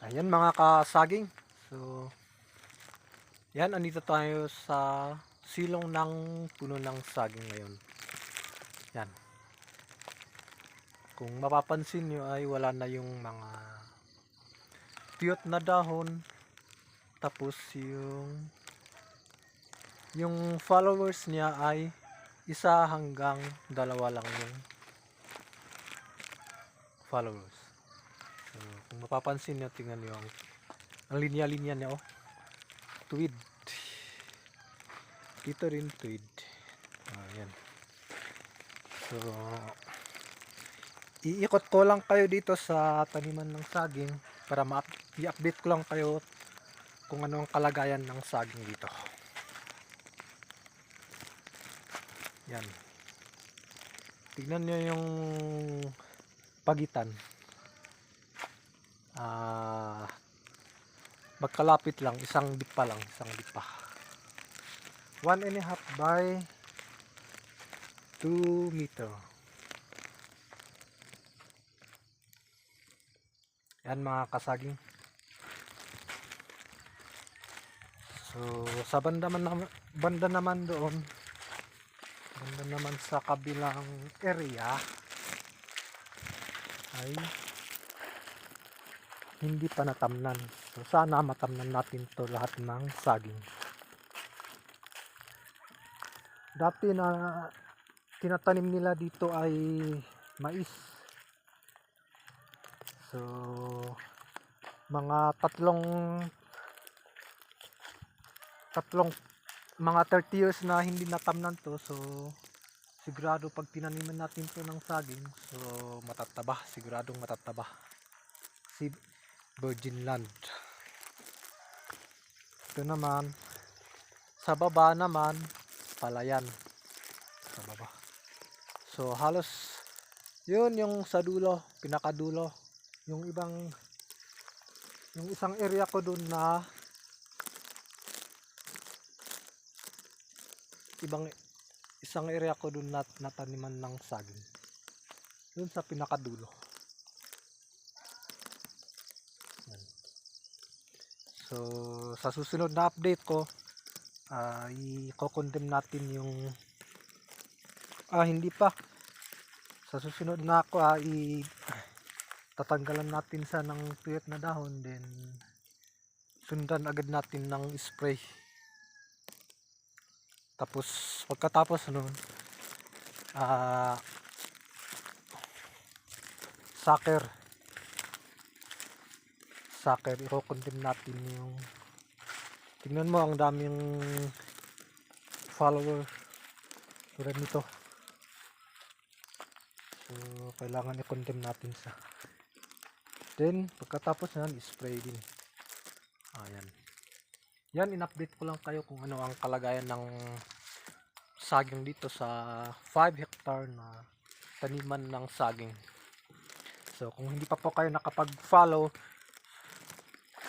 Ayan mga kasaging. So, yan, andito tayo sa silong ng puno ng saging ngayon. Yan. Kung mapapansin nyo ay wala na yung mga tiyot na dahon. Tapos yung followers niya ay isa hanggang dalawa lang yung followers. So, kung mapapansin nyo, tingnan nyo ang linya-linya niya, oh. Tweed. Dito rin tweed. Ayan. So, iikot ko lang kayo dito sa taniman ng saging para i-update ko lang kayo kung ano ang kalagayan ng saging dito. Yan. Tignan nyo yung pagitan. Magkalapit lang, isang dipa lang, isang dipa. 1.5 by 2 meter. Yan mga kasaging. So sa banda naman doon, banda naman sa kabilang area ay hindi pa natamnan. So sana matamnan natin to lahat ng saging. Dati na tinatanim nila dito ay mais. So mga tatlong mga 30 years na hindi natamnan to. So sigurado pag tinaniman natin to ng saging, so matataba, siguradong matataba. Si virgin land. Ito naman sa baba naman palayan sa baba. So halos yun yung sa dulo, pinakadulo. Yung isang area ko dun na isang area ko dun na nataniman ng saging. Dun sa pinakadulo. Yan. So sa susunod na update ko, i-condemn natin yung hindi pa. Sa susunod na ako tatanggalan natin sa ng tuyot na dahon, then sundan agad natin ng spray. Tapos pagkatapos nun sucker i-condemn natin yung, tingnan mo ang daming follower tulad nito. So kailangan i-condemn natin sa, then pagkatapos nan spray din. Ayan. Yan, in-update ko lang kayo kung ano ang kalagayan ng saging dito sa 5 hectare na taniman ng saging. So kung hindi pa po kayo nakapag-follow,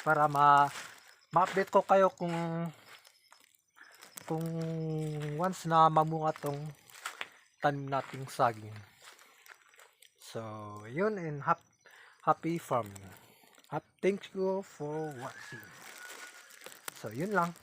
para ma-update ko kayo kung once na mamunga tong tanim nating saging. So yun, and happy farming. Thank you for watching. So yun lang.